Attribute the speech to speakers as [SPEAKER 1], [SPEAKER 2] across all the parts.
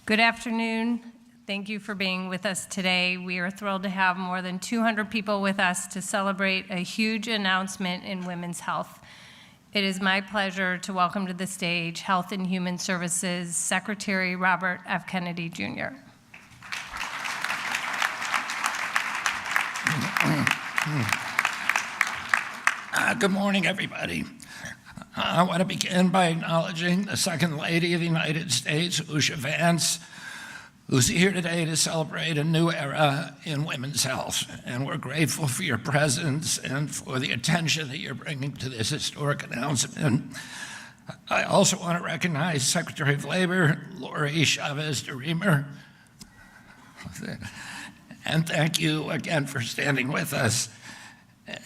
[SPEAKER 1] Good afternoon. Thank you for being with us today. We are thrilled to have more than 200 people with us to celebrate a huge announcement in women's health. It is my pleasure to welcome to the stage Health and Human Services Secretary Robert F. Kennedy, Jr.
[SPEAKER 2] Good morning, everybody. I want to begin by acknowledging the Second Lady of the United States, Alicia, who's here today to celebrate a new era in women's health. And we're grateful for your presence and for the attention that you're bringing to this historic announcement. I also want to recognize Secretary of Labor, Lori Chavez DeRemer. And thank you again for standing with us.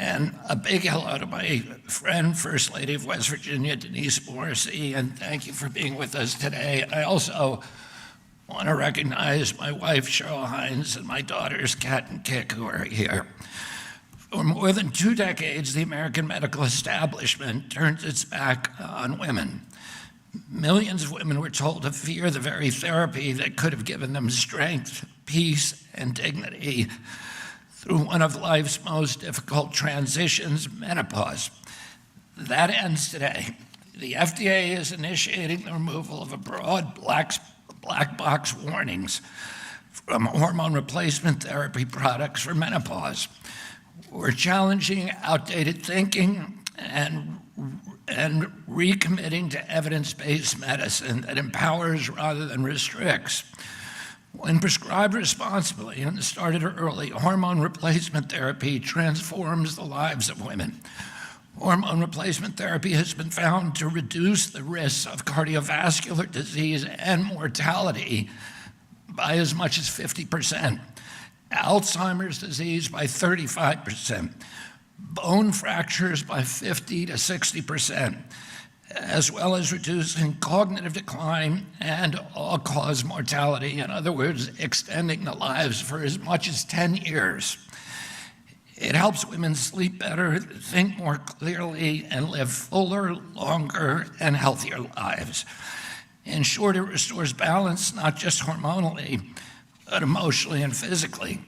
[SPEAKER 2] And a big hello to my friend, First Lady of West Virginia, Denise Morrissey, and thank you for being with us today. I also want to recognize my wife, Cheryl Hines, and my daughters, Kat and Kik, who are here. For more than 2 decades, the American medical establishment turns its back on women. Millions of women were told to fear the very therapy that could have given them strength, peace, and dignity through one of life's most difficult transitions, menopause. That ends today. The FDA is initiating the removal of a broad black box warnings from hormone replacement therapy products for menopause. We're challenging outdated thinking and recommitting to evidence-based medicine that empowers rather than restricts. When prescribed responsibly and started early, hormone replacement therapy transforms the lives of women. Hormone replacement therapy has been found to reduce the risks of cardiovascular disease and mortality by as much as 50%, Alzheimer's disease by 35%, bone fractures by 50 to 60%, as well as reducing cognitive decline and all-cause mortality. In other words, extending the lives for as much as 10 years. It helps women sleep better, think more clearly, and live fuller, longer, and healthier lives. In short, it restores balance, not just hormonally, but emotionally and physically.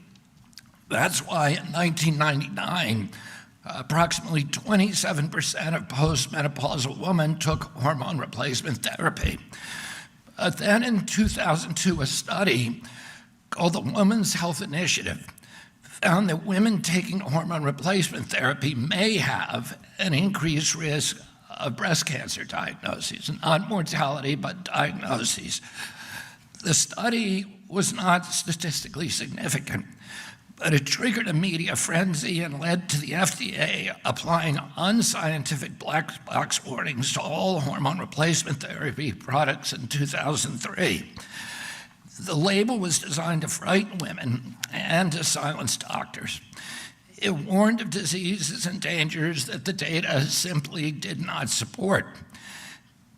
[SPEAKER 2] That's why in 1999, approximately 27% of postmenopausal women took hormone replacement therapy. But then in 2002, a study called the Women's Health Initiative found that women taking hormone replacement therapy may have an increased risk of breast cancer diagnoses, not mortality, but diagnoses. The study was not statistically significant, but it triggered a media frenzy and led to the FDA applying unscientific black box warnings to all hormone replacement therapy products in 2003. The label was designed to frighten women and to silence doctors. It warned of diseases and dangers that the data simply did not support.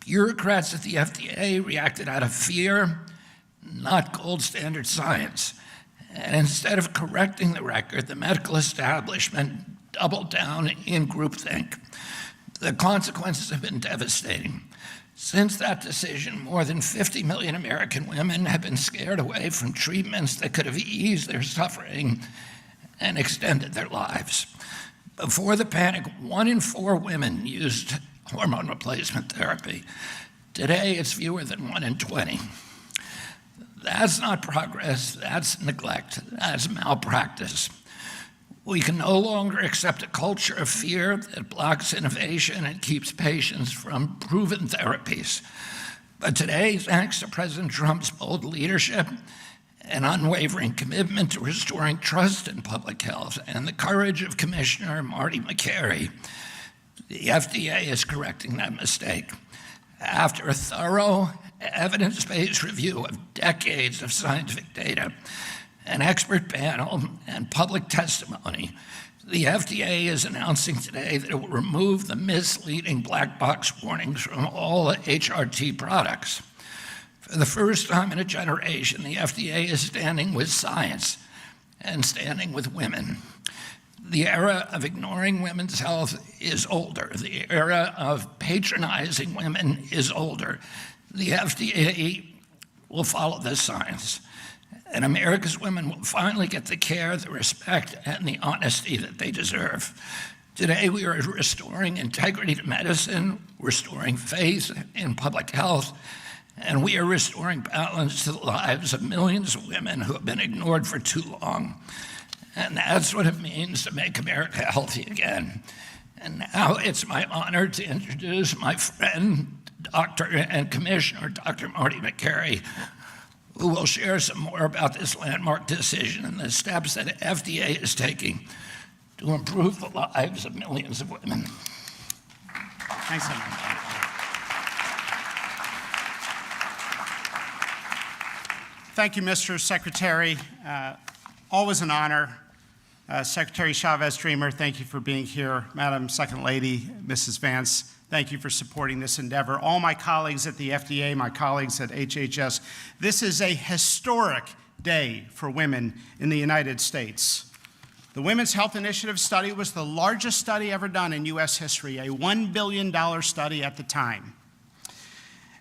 [SPEAKER 2] Bureaucrats at the FDA reacted out of fear, not gold standard science. And instead of correcting the record, the medical establishment doubled down in groupthink. The consequences have been devastating. Since that decision, more than 50 million American women have been scared away from treatments that could have eased their suffering and extended their lives. Before the panic, 1 in 4 women used hormone replacement therapy. Today, it's fewer than 1 in 20. That's not progress, that's neglect, that's malpractice. We can no longer accept a culture of fear that blocks innovation and keeps patients from proven therapies. But today, thanks to President Trump's bold leadership and unwavering commitment to restoring trust in public health and the courage of Commissioner Marty Makary, the FDA is correcting that mistake. After a thorough, evidence-based review of decades of scientific data, an expert panel, and public testimony, the FDA is announcing today that it will remove the misleading black box warnings from all HRT products. For the first time in a generation, the FDA is standing with science and standing with women. The era of ignoring women's health is older. The era of patronizing women is older. The FDA will follow the science, and America's women will finally get the care, the respect, and the honesty that they deserve. Today, we are restoring integrity to medicine, restoring faith in public health, and we are restoring balance to the lives of millions of women who have been ignored for too long. And that's what it means to make America healthy again. And now it's my honor to introduce my friend, Dr. and Commissioner Dr. Marty Makary, who will share some more about this landmark decision and the steps that FDA is taking to improve the lives of millions of women.
[SPEAKER 3] Thanks so much. Thank you, Mr. Secretary. Always an honor. Secretary Chavez-Dreamer, thank you for being here. Madam Second Lady, Mrs. Vance, thank you for supporting this endeavor. All my colleagues at the FDA, my colleagues at HHS, this is a historic day for women in the United States. The Women's Health Initiative study was the largest study ever done in US history, a $1 billion study at the time.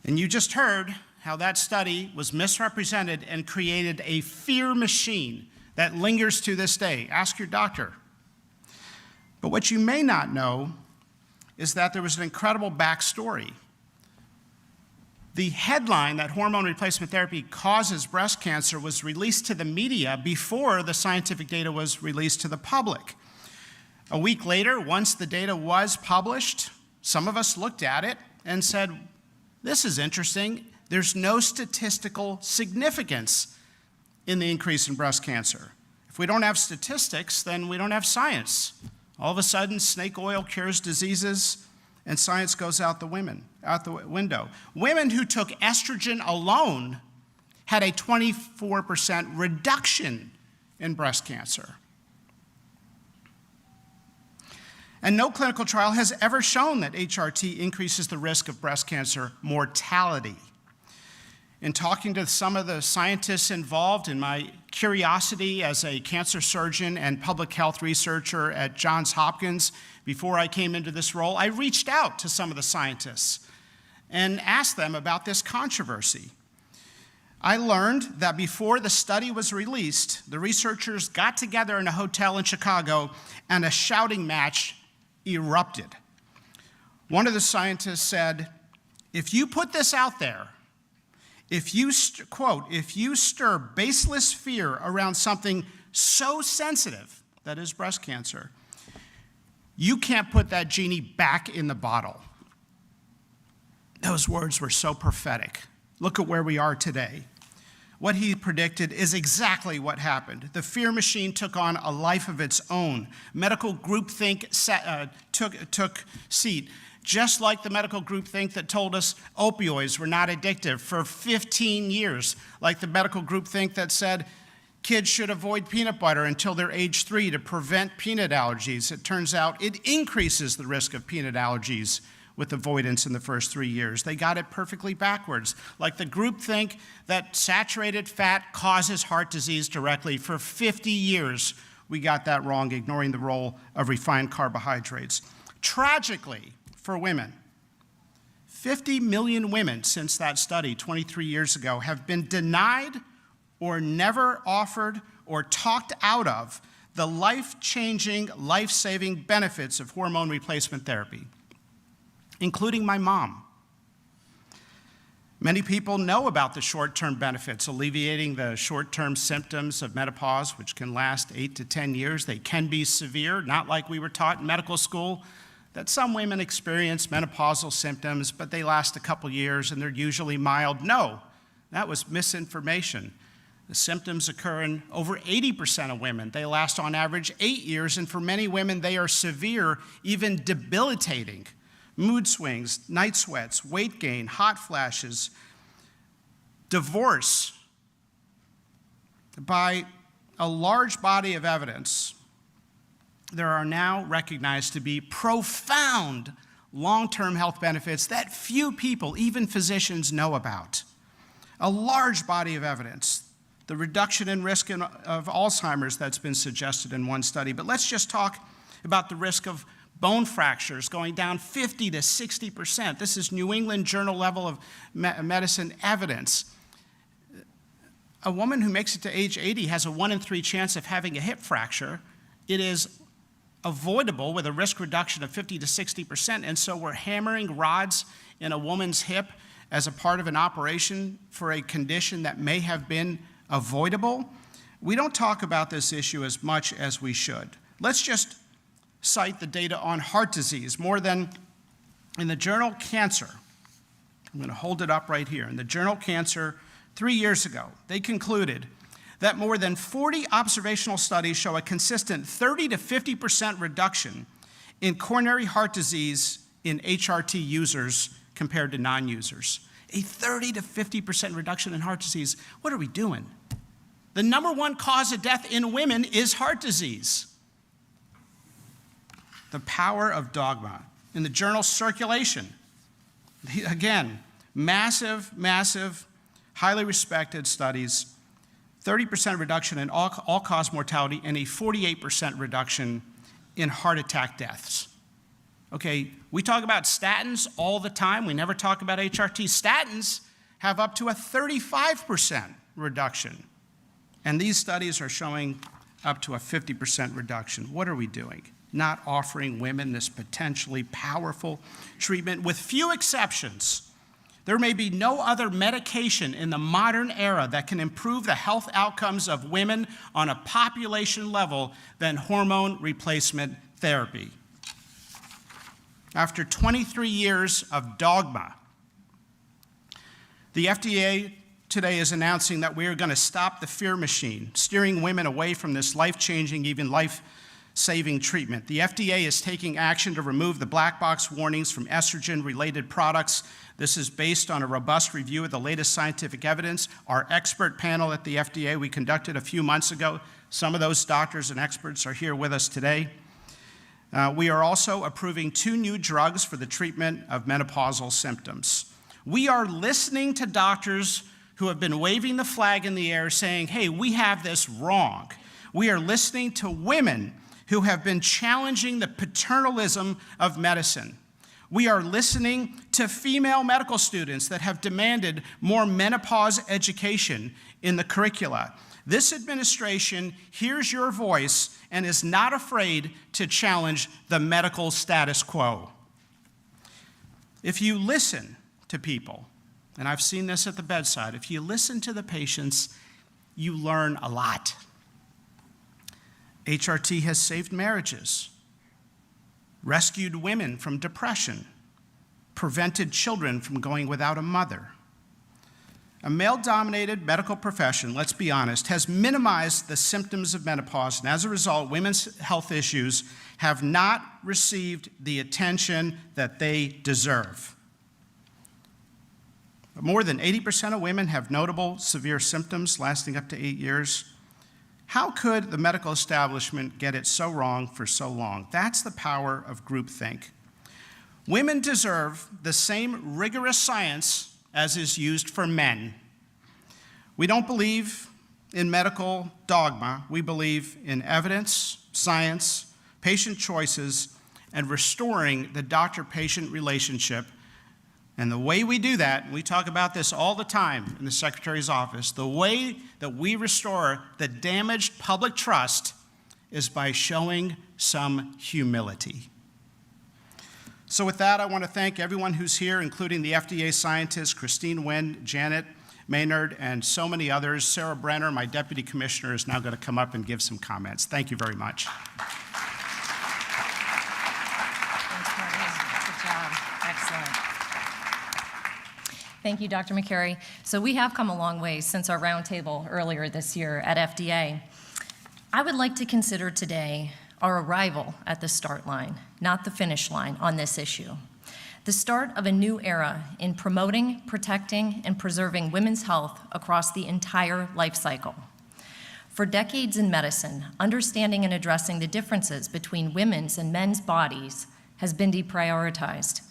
[SPEAKER 3] And you just heard how that study was misrepresented and created a fear machine that lingers to this day. Ask your doctor. But what you may not know is that there was an incredible backstory. The headline that hormone replacement therapy causes breast cancer was released to the media before the scientific data was released to the public. A week later, once the data was published, some of us looked at it and said, this is interesting. There's no statistical significance in the increase in breast cancer. If we don't have statistics, then we don't have science. All of a sudden, snake oil cures diseases, and science goes out the window. Women who took estrogen alone had a 24% reduction in breast cancer. And no clinical trial has ever shown that HRT increases the risk of breast cancer mortality. In talking to some of the scientists involved, in my curiosity as a cancer surgeon and public health researcher at Johns Hopkins before I came into this role, I reached out to some of the scientists and asked them about this controversy. I learned that before the study was released, the researchers got together in a hotel in Chicago and a shouting match erupted. One of the scientists said, if you put this out there, if you, quote, if you stir baseless fear around something so sensitive, that is breast cancer, you can't put that genie back in the bottle. Those words were so prophetic. Look at where we are today. What he predicted is exactly what happened. The fear machine took on a life of its own. Medical groupthink took seat. Just like the medical groupthink that told us opioids were not addictive for 15 years, like the medical groupthink that said kids should avoid peanut butter until they're age 3 to prevent peanut allergies. It turns out it increases the risk of peanut allergies with avoidance in the first 3 years. They got it perfectly backwards. Like the groupthink that saturated fat causes heart disease directly. For 50 years, we got that wrong, ignoring the role of refined carbohydrates. Tragically, for women, 50 million women since that study 23 years ago have been denied or never offered or talked out of the life-changing, life-saving benefits of hormone replacement therapy, including my mom. Many people know about the short-term benefits, alleviating the short-term symptoms of menopause, which can last 8 to 10 years. They can be severe, not like we were taught in medical school, that some women experience menopausal symptoms, but they last a couple years and they're usually mild. No, that was misinformation. The symptoms occur in over 80% of women. They last on average 8 years, and for many women, they are severe, even debilitating. Mood swings, night sweats, weight gain, hot flashes, divorce. By a large body of evidence, there are now recognized to be profound long-term health benefits that few people, even physicians, know about. A large body of evidence. The reduction in risk of Alzheimer's that's been suggested in one study. But let's just talk about the risk of bone fractures going down 50 to 60%. This is New England Journal level of medicine evidence. a woman who makes it to age 80 has a 1 in 3 chance of having a hip fracture. It is avoidable with a risk reduction of 50 to 60%, and so we're hammering rods in a woman's hip as a part of an operation for a condition that may have been avoidable. We don't talk about this issue as much as we should. Let's just cite the data on heart disease. More than, in the journal Cancer, I'm going to hold it up right here. In the journal Cancer, 3 years ago, they concluded that more than 40 observational studies show a consistent 30 to 50% reduction in coronary heart disease in HRT users compared to non-users. A 30 to 50% reduction in heart disease. What are we doing? The number one cause of death in women is heart disease. The power of dogma. In the journal Circulation, again, massive, highly respected studies, 30% reduction in all-cause mortality and a 48% reduction in heart attack deaths. Okay, we talk about statins all the time. We never talk about HRT. Statins have up to a 35% reduction. And these studies are showing up to a 50% reduction. What are we doing? Not offering women this potentially powerful treatment. With few exceptions, there may be no other medication in the modern era that can improve the health outcomes of women on a population level than hormone replacement therapy. After 23 years of dogma, the FDA today is announcing that we are going to stop the fear machine, steering women away from this life-changing, even life-saving treatment. The FDA is taking action to remove the black box warnings from estrogen-related products. This is based on a robust review of the latest scientific evidence. Our expert panel at the FDA we conducted a few months ago, some of those doctors and experts are here with us today. We are also approving 2 new drugs for the treatment of menopausal symptoms. We are listening to doctors who have been waving the flag in the air saying, hey, we have this wrong. We are listening to women who have been challenging the paternalism of medicine. We are listening to female medical students that have demanded more menopause education in the curricula. This administration hears your voice and is not afraid to challenge the medical status quo. If you listen to people, and I've seen this at the bedside, if you listen to the patients, you learn a lot. HRT has saved marriages, rescued women from depression, prevented children from going without a mother. A male-dominated medical profession, let's be honest, has minimized the symptoms of menopause, and as a result, women's health issues have not received the attention that they deserve. More than 80% of women have notable severe symptoms lasting up to 8 years. How could the medical establishment get it so wrong for so long? That's the power of groupthink. Women deserve the same rigorous science as is used for men. We don't believe in medical dogma. We believe in evidence, science, patient choices, and restoring the doctor-patient relationship. And the way we do that, and we talk about this all the time in the Secretary's office, the way that we restore the damaged public trust is by showing some humility. So with that, I want to thank everyone who's here, including the FDA scientists, Christine Wynn, Janet Maynard, and so many others. Sarah Brenner, my deputy commissioner, is now going to come up and give some comments. Thank you very much.
[SPEAKER 1] Thanks, Marty. Good job. Excellent. Thank you, Dr. Makary. So we have come a long way since our roundtable earlier this year at FDA. I would like to consider today our arrival at the start line, not the finish line on this issue. The start of a new era in promoting, protecting, and preserving women's health across the entire life cycle. For decades in medicine, understanding and addressing the differences between women's and men's bodies has been deprioritized.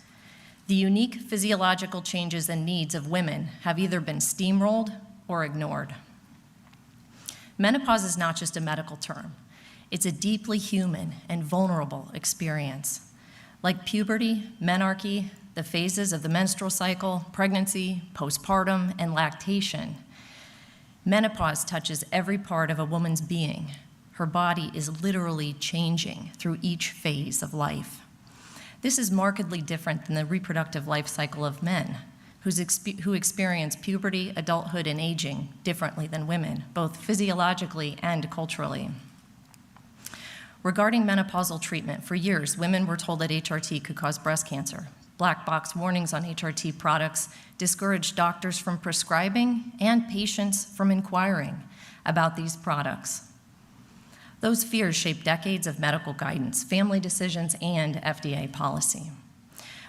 [SPEAKER 1] The unique physiological changes and needs of women have either been steamrolled or ignored. Menopause is not just a medical term. It's a deeply human and vulnerable experience. Like puberty, menarche, the phases of the menstrual cycle, pregnancy, postpartum, and lactation,
[SPEAKER 4] Menopause touches every part of a woman's being. Her body is literally changing through each phase of life. This is markedly different than the reproductive life cycle of men, who experience puberty, adulthood, and aging differently than women, both physiologically and culturally. Regarding menopausal treatment, for years, women were told that HRT could cause breast cancer. Black box warnings on HRT products discouraged doctors from prescribing and patients from inquiring about these products. Those fears shaped decades of medical guidance, family decisions, and FDA policy.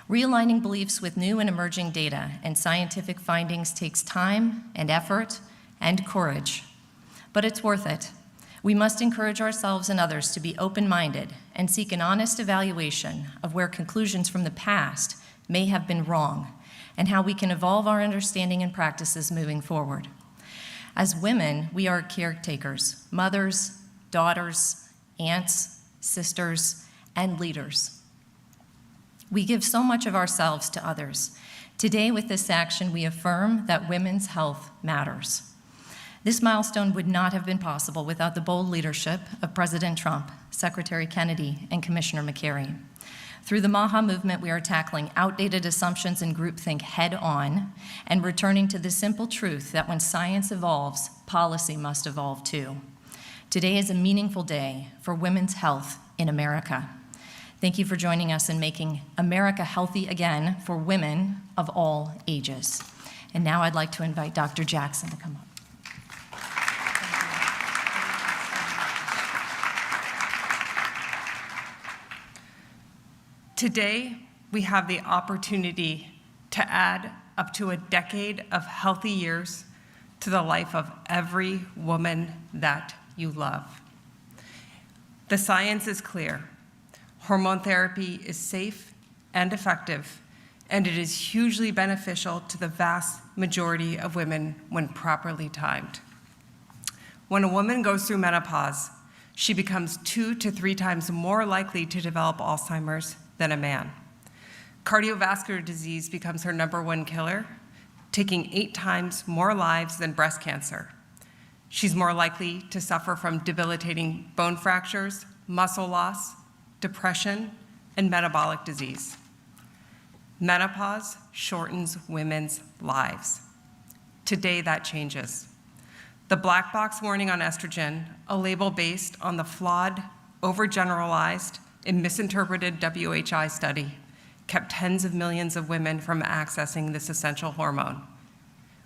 [SPEAKER 4] Realigning beliefs with new and emerging data and scientific findings takes time and effort and courage, but it's worth it. We must encourage ourselves and others to be open-minded and seek an honest evaluation of where conclusions from the past may have been wrong and how we can evolve our understanding and practices moving forward. As women, we are caretakers, mothers, daughters, aunts, sisters, and leaders. We give so much of ourselves to others. Today, with this action, we affirm that women's health matters. This milestone would not have been possible without the bold leadership of President Trump, Secretary Kennedy, and Commissioner Makary. Through the MAHA movement, we are tackling outdated assumptions and groupthink head-on and returning to the simple truth that when science evolves, policy must evolve too. Today is a meaningful day for women's health in America. Thank you for joining us in making America healthy again for women of all ages. And now I'd like to invite Dr. Jackson to come up.
[SPEAKER 5] Today, we have the opportunity to add up to a decade of healthy years to the life of every woman that you love. The science is clear. Hormone therapy is safe and effective, and it is hugely beneficial to the vast majority of women when properly timed. When a woman goes through menopause, she becomes 2 to 3 times more likely to develop Alzheimer's than a man. Cardiovascular disease becomes her #1 killer, taking 8 times more lives than breast cancer. She's more likely to suffer from debilitating bone fractures, muscle loss, depression, and metabolic disease. Menopause shortens women's lives. Today, that changes. The black box warning on estrogen, a label based on the flawed, overgeneralized, and misinterpreted WHI study, kept tens of millions of women from accessing this essential hormone.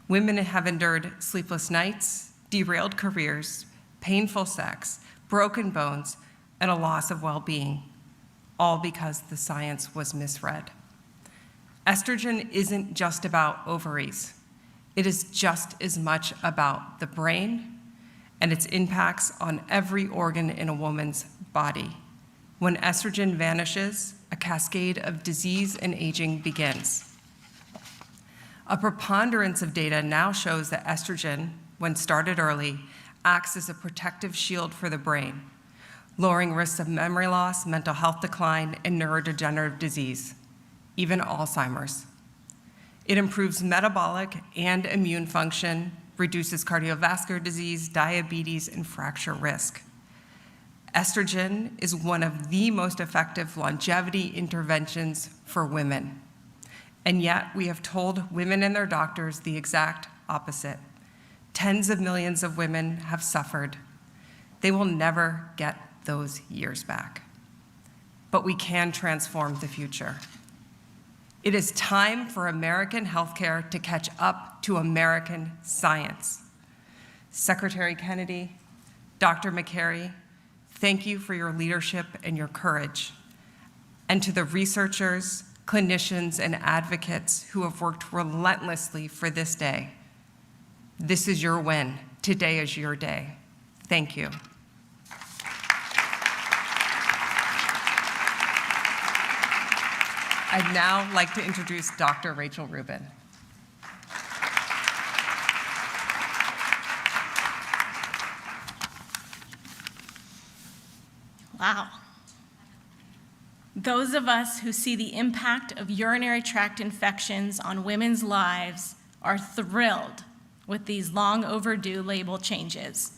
[SPEAKER 5] Women have endured sleepless nights, derailed careers, painful sex, broken bones, and a loss of well-being, all because the science was misread. Estrogen isn't just about ovaries. It is just as much about the brain and its impacts on every organ in a woman's body. When estrogen vanishes, a cascade of disease and aging begins. A preponderance of data now shows that estrogen, when started early, acts as a protective shield for the brain, lowering risks of memory loss, mental health decline, and neurodegenerative disease, even Alzheimer's. It improves metabolic and immune function, reduces cardiovascular disease, diabetes, and fracture risk. Estrogen is one of the most effective longevity interventions for women. And yet, we have told women and their doctors the exact opposite. Tens of millions of women have suffered. They will never get those years back. But we can transform the future. It is time for American healthcare to catch up to American science. Secretary Kennedy, Dr. Makary, thank you for your leadership and your courage. And to the researchers, clinicians, and advocates who have worked relentlessly for this day, this is your win. Today is your day. Thank you. I'd now like to introduce Dr. Rachel Rubin.
[SPEAKER 6] Wow. Those of us who see the impact of urinary tract infections on women's lives are thrilled with these long overdue label changes.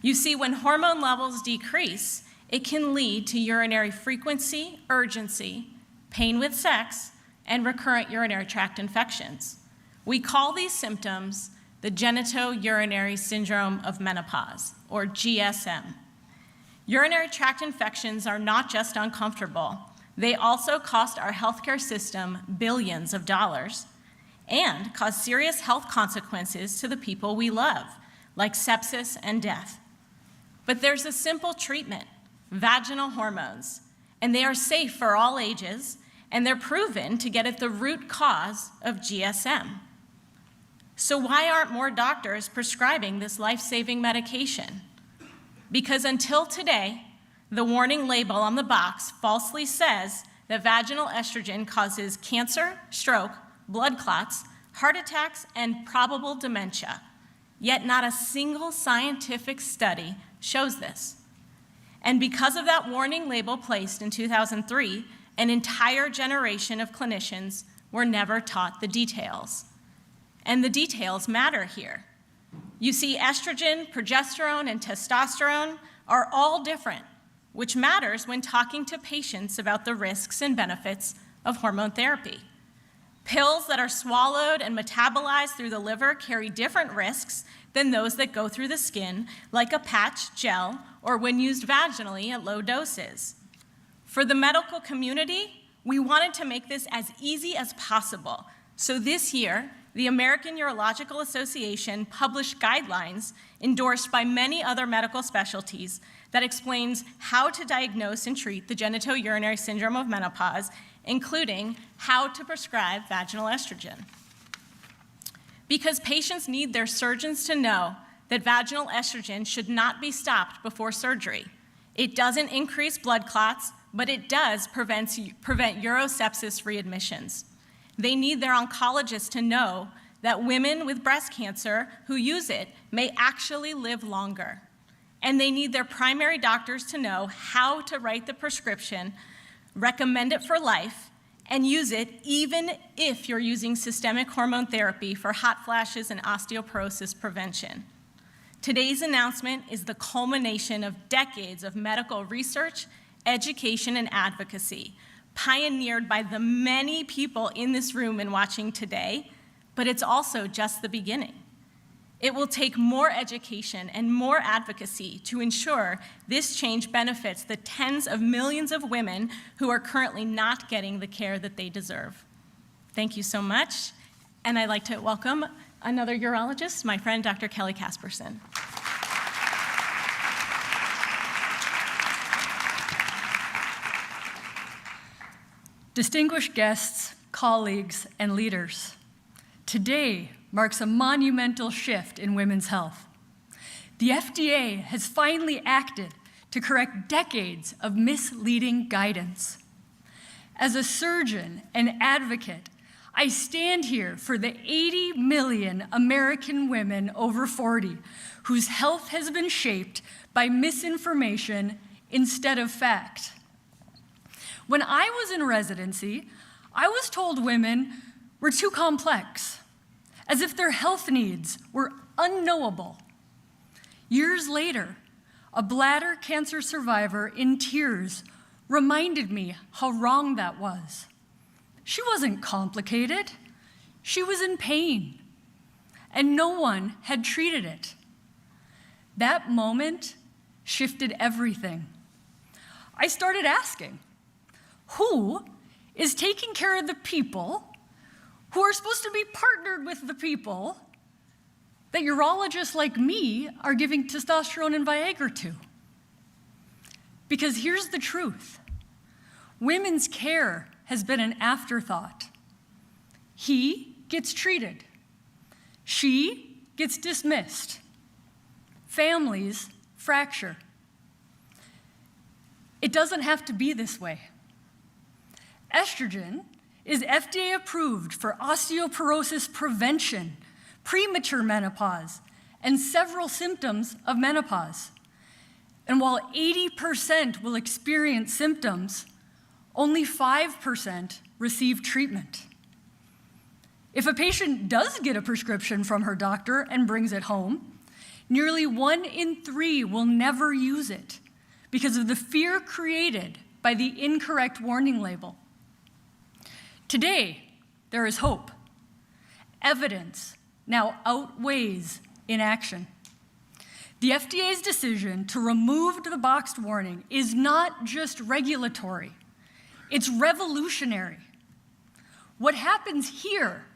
[SPEAKER 6] You see, when hormone levels decrease, it can lead to urinary frequency, urgency, pain with sex, and recurrent urinary tract infections. We call these symptoms the genitourinary syndrome of menopause, or GSM. Urinary tract infections are not just uncomfortable, they also cost our healthcare system billions of dollars and cause serious health consequences to the people we love, like sepsis and death. But there's a simple treatment, vaginal hormones, and they are safe for all ages, and they're proven to get at the root cause of GSM. So why aren't more doctors prescribing this life-saving medication? Because until today, the warning label on the box falsely says that vaginal estrogen causes cancer, stroke, blood clots, heart attacks, and probable dementia. Yet not a single scientific study shows this. And because of that warning label placed in 2003, an entire generation of clinicians were never taught the details. And the details matter here. You see, estrogen, progesterone, and testosterone are all different, which matters when talking to patients about the risks and benefits of hormone therapy. Pills that are swallowed and metabolized through the liver carry different risks than those that go through the skin, like a patch, gel, or when used vaginally at low doses. For the medical community, we wanted to make this as easy as possible. So this year, the American Urological Association published guidelines endorsed by many other medical specialties that explains how to diagnose and treat the genitourinary syndrome of menopause, including how to prescribe vaginal estrogen. Because patients need their surgeons to know that vaginal estrogen should not be stopped before surgery. It doesn't increase blood clots, but it does prevent urosepsis readmissions. They need their oncologist to know that women with breast cancer who use it may actually live longer. And they need their primary doctors to know how to write the prescription, recommend it for life, and use it even if you're using systemic hormone therapy for hot flashes and osteoporosis prevention. Today's announcement is the culmination of decades of medical research, education, and advocacy, pioneered by the many people in this room and watching today, but it's also just the beginning. It will take more education and more advocacy to ensure this change benefits the tens of millions of women who are currently not getting the care that they deserve. Thank you so much, and I'd like to welcome another urologist, my friend Dr. Kelly Casperson.
[SPEAKER 7] Distinguished guests, colleagues, and leaders, today marks a monumental shift in women's health. The FDA has finally acted to correct decades of misleading guidance. As a surgeon and advocate, I stand here for the 80 million American women over 40 whose health has been shaped by misinformation instead of fact. When I was in residency, I was told women were too complex, as if their health needs were unknowable. Years later, a bladder cancer survivor in tears reminded me how wrong that was. She wasn't complicated, she was in pain, and no one had treated it. That moment shifted everything. I started asking, who is taking care of the people who are supposed to be partnered with the people that urologists like me are giving testosterone and Viagra to? Because here's the truth. Women's care has been an afterthought. He gets treated. She gets dismissed. Families fracture. It doesn't have to be this way. Estrogen is FDA approved for osteoporosis prevention, premature menopause, and several symptoms of menopause. And while 80% will experience symptoms, only 5% receive treatment. If a patient does get a prescription from her doctor and brings it home, nearly 1 in 3 will never use it because of the fear created by the incorrect warning label. Today, there is hope. Evidence now outweighs inaction. The FDA's decision to remove the boxed warning is not just regulatory, it's revolutionary. What happens here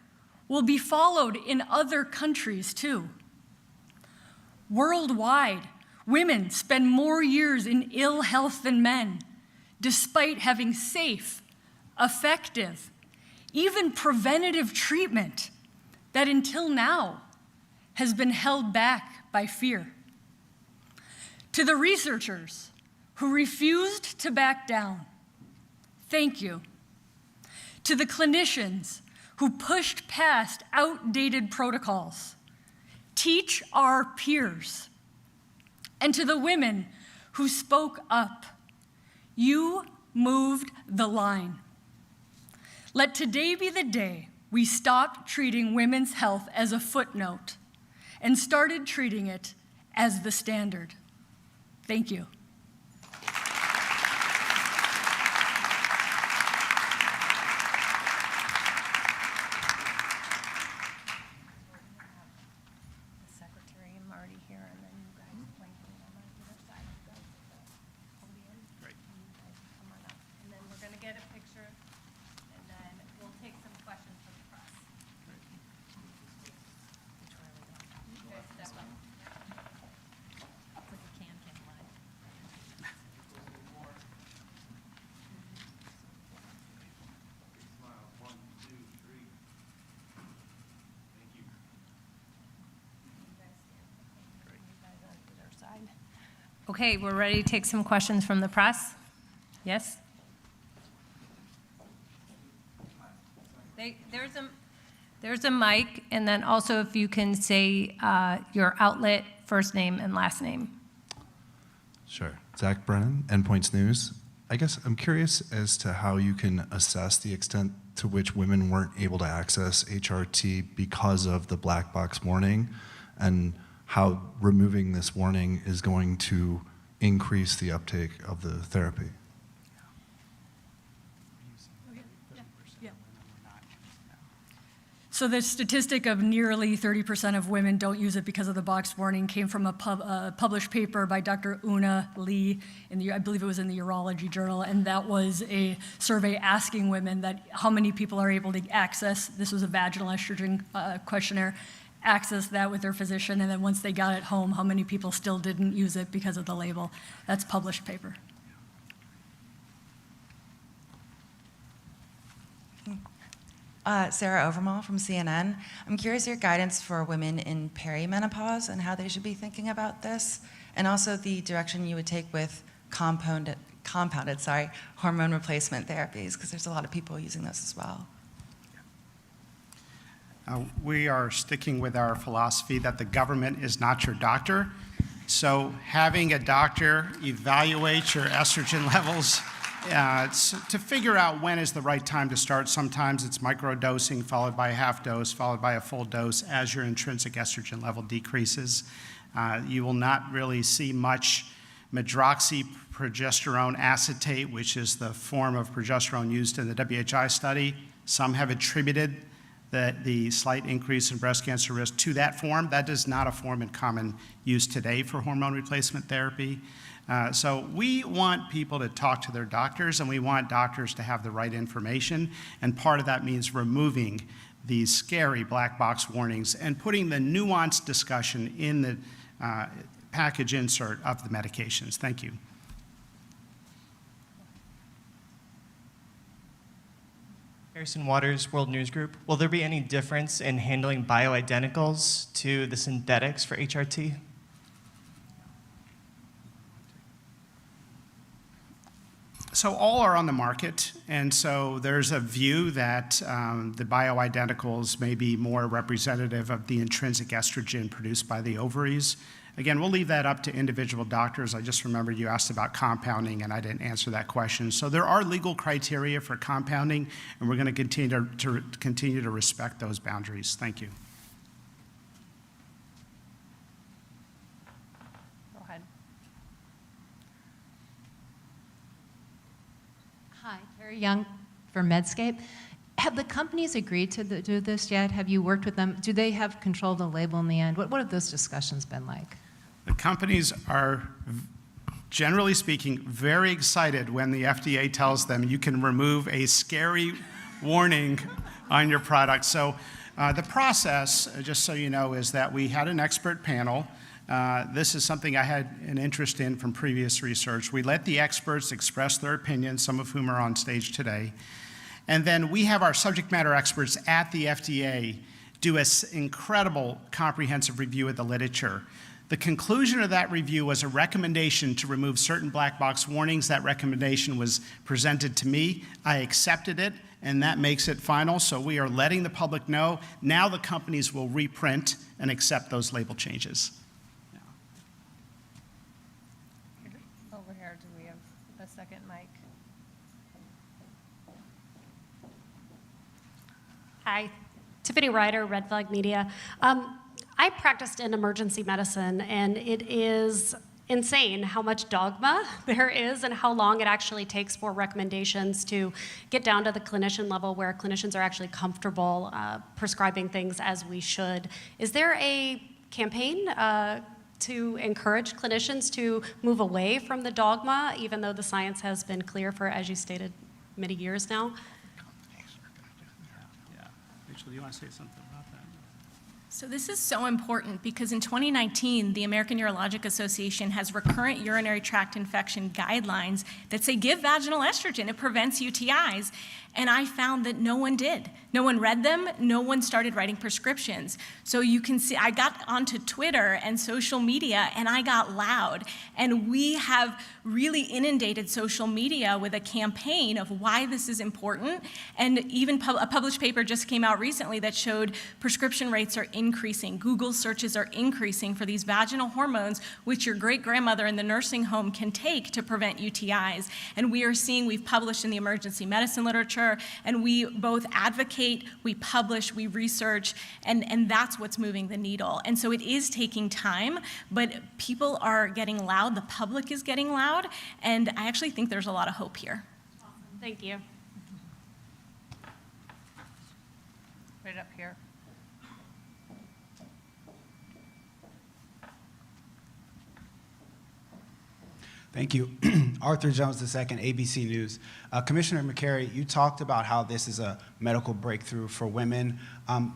[SPEAKER 7] will be followed in other countries too. Worldwide, women spend more years in ill health than men, despite having safe, effective, even preventative treatment that until now has been held back by fear. To the researchers who refused to back down, thank you. To the clinicians who pushed past outdated protocols, teach our peers. And to the women who spoke up, you moved the line. Let today be the day we stopped treating women's health as a footnote and started treating it as the standard. Thank you.
[SPEAKER 1] Secretary and Marty here, and then you guys blanking on the other side of the podium.
[SPEAKER 3] Great.
[SPEAKER 1] You guys come on up, and then we're going to get a picture, and then we'll take some questions from the press. You guys step up. Okay, we're ready to take some questions from the press. Yes? There's a mic, and then also if you can say your outlet, first name, and last name.
[SPEAKER 8] Sure. Zach Brennan, Endpoints News. I guess I'm curious as to how you can assess the extent to which women weren't able to access HRT because of the black box warning, and how removing this warning is going to increase the uptake of the therapy.
[SPEAKER 7] So the statistic of nearly 30% of women don't use it because of the box warning came from a published paper by Dr. Una Lee, I believe it was in the Urology Journal, and that was a survey asking women that how many people are able to access, this was a vaginal estrogen questionnaire, access that with their physician, and then once they got it home, how many people still didn't use it because of the label. That's published paper.
[SPEAKER 9] Sarah Overmall from CNN. I'm curious your guidance for women in perimenopause and how they should be thinking about this, and also the direction you would take with compounded hormone replacement therapies, because there's a lot of people using this as well.
[SPEAKER 3] We are sticking with our philosophy that the government is not your doctor. So having a doctor evaluate your estrogen levels to figure out when is the right time to start. Sometimes it's microdosing followed by a half dose, followed by a full dose as your intrinsic estrogen level decreases. You will not really see much medroxyprogesterone acetate, which is the form of progesterone used in the WHI study. Some have attributed the slight increase in breast cancer risk to that form. That is not a form in common use today for hormone replacement therapy. So we want people to talk to their doctors, and we want doctors to have the right information, and part of that means removing these scary black box warnings and putting the nuanced discussion in the package insert of the medications. Thank you.
[SPEAKER 10] Harrison Waters, World News Group. Will there be any difference in handling bioidenticals to the synthetics for HRT?
[SPEAKER 3] So all are on the market, and so there's a view that the bioidenticals may be more representative of the intrinsic estrogen produced by the ovaries. Again, we'll leave that up to individual doctors. I just remembered you asked about compounding, and I didn't answer that question. So there are legal criteria for compounding, and we're going to continue to respect those boundaries. Thank you.
[SPEAKER 1] Go ahead.
[SPEAKER 11] Hi, Terry Young from Medscape. Have the companies agreed to do this yet? Have you worked with them? Do they have control of the label in the end? What have those discussions been like?
[SPEAKER 3] The companies are, generally speaking, very excited when the FDA tells them you can remove a scary warning on your product. So the process, just so you know, is that we had an expert panel. This is something I had an interest in from previous research. We let the experts express their opinions, some of whom are on stage today. And then we have our subject matter experts at the FDA do an incredible comprehensive review of the literature. The conclusion of that review was a recommendation to remove certain black box warnings. That recommendation was presented to me. I accepted it, and that makes it final. So we are letting the public know. Now the companies will reprint and accept those label changes.
[SPEAKER 1] Over here, do we have a second mic?
[SPEAKER 12] Hi, Tiffany Ryder, Red Flag Media. I practiced in emergency medicine, and it is insane how much dogma there is and how long it actually takes for recommendations to get down to the clinician level where clinicians are actually comfortable prescribing things as we should. Is there a campaign to encourage clinicians to move away from the dogma, even though the science has been clear for, as you stated, many years now?
[SPEAKER 3] Rachel, do you want to say something about that?
[SPEAKER 6] So this is so important because in 2019, the American Urologic Association has recurrent urinary tract infection guidelines that say give vaginal estrogen, it prevents UTIs. And I found that no one did. No one read them, no one started writing prescriptions. So you can see, I got onto Twitter and social media and I got loud. And we have really inundated social media with a campaign of why this is important. And even a published paper just came out recently that showed prescription rates are increasing. Google searches are increasing for these vaginal hormones, which your great-grandmother in the nursing home can take to prevent UTIs. And we are seeing, we've published in the emergency medicine literature, and we both advocate, we publish, we research, and that's what's moving the needle. And so it is taking time, but people are getting loud, the public is getting loud, and I actually think there's a lot of hope here.
[SPEAKER 12] Awesome. Thank you.
[SPEAKER 1] Right up here.
[SPEAKER 13] Thank you. Arthur Jones II, ABC News. Commissioner Makary, you talked about how this is a medical breakthrough for women,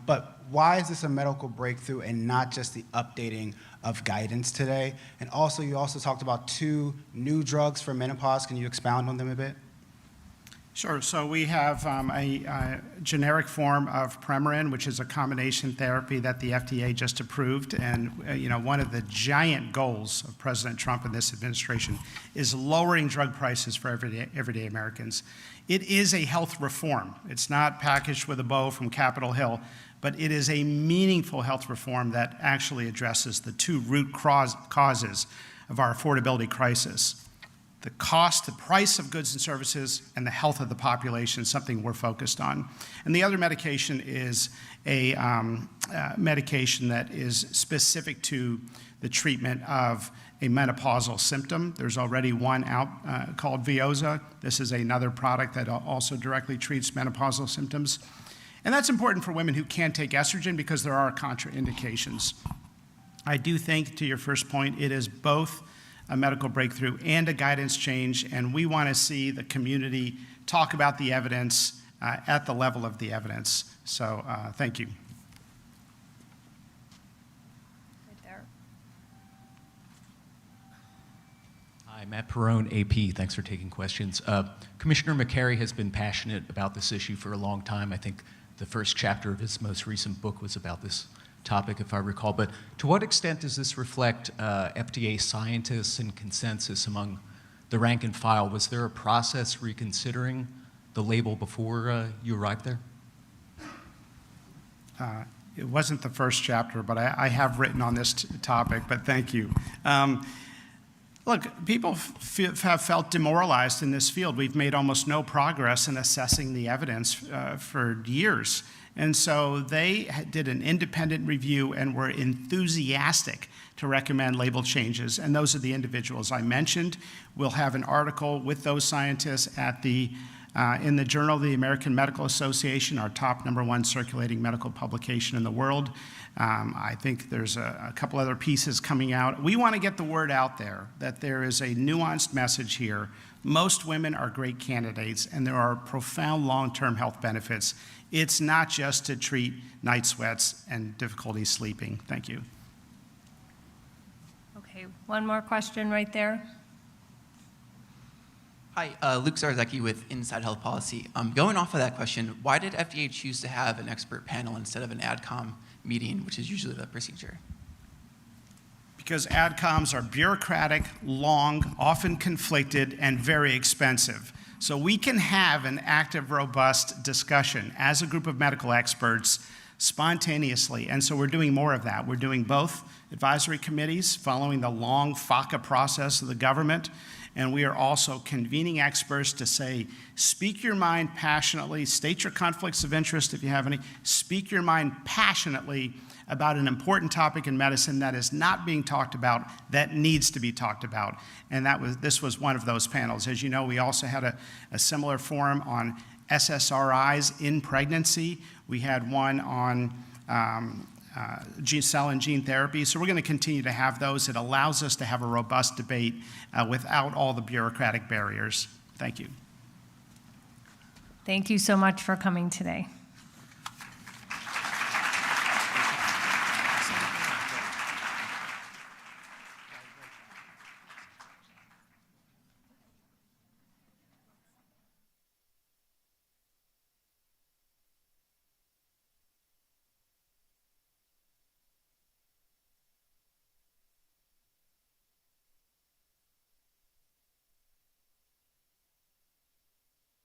[SPEAKER 13] but why is this a medical breakthrough and not just the updating of guidance today? And also, you also talked about 2 new drugs for menopause. Can you expound on them a bit?
[SPEAKER 3] Sure. So we have a generic form of Premarin, which is a combination therapy that the FDA just approved. And one of the giant goals of President Trump and this administration is lowering drug prices for everyday Americans. It is a health reform. It's not packaged with a bow from Capitol Hill, but it is a meaningful health reform that actually addresses the 2 root causes of our affordability crisis. The cost, the price of goods and services, and the health of the population is something we're focused on. And the other medication is a medication that is specific to the treatment of a menopausal symptom. There's already one out called Veoza. This is another product that also directly treats menopausal symptoms. And that's important for women who can't take estrogen because there are contraindications. I do think, to your first point, it is both a medical breakthrough and a guidance change, and we want to see the community talk about the evidence at the level of the evidence. So thank you.
[SPEAKER 1] Right there.
[SPEAKER 14] Hi, Matt Perrone, AP. Thanks for taking questions. Commissioner Makary has been passionate about this issue for a long time. I think the first chapter of his most recent book was about this topic, if I recall. But to what extent does this reflect FDA scientists and consensus among the rank and file? Was there a process reconsidering the label before you arrived there?
[SPEAKER 3] It wasn't the first chapter, but I have written on this topic, but thank you. Look, people have felt demoralized in this field. We've made almost no progress in assessing the evidence for years. And so they did an independent review and were enthusiastic to recommend label changes. And those are the individuals I mentioned. We'll have an article with those scientists at in the Journal of the American Medical Association, our top #1 circulating medical publication in the world. I think there's a couple other pieces coming out. We want to get the word out there that there is a nuanced message here. Most women are great candidates, and there are profound long-term health benefits. It's not just to treat night sweats and difficulty sleeping. Thank you.
[SPEAKER 1] Okay, one more question right there.
[SPEAKER 15] Hi, Luke Zarzaki with Inside Health Policy. Going off of that question, why did FDA choose to have an expert panel instead of an AdCom meeting, which is usually the procedure?
[SPEAKER 3] Because AdComs are bureaucratic, long, often conflicted, and very expensive. So we can have an active, robust discussion as a group of medical experts spontaneously, and so we're doing more of that. We're doing both advisory committees, following the long FACA process of the government, and we are also convening experts to say, speak your mind passionately, state your conflicts of interest if you have any, speak your mind passionately about an important topic in medicine that is not being talked about, that needs to be talked about. And this was one of those panels. As you know, we also had a similar forum on SSRIs in pregnancy. We had one on cell and gene therapy. So we're going to continue to have those. It allows us to have a robust debate without all the bureaucratic barriers. Thank you.
[SPEAKER 1] Thank you so much for coming today.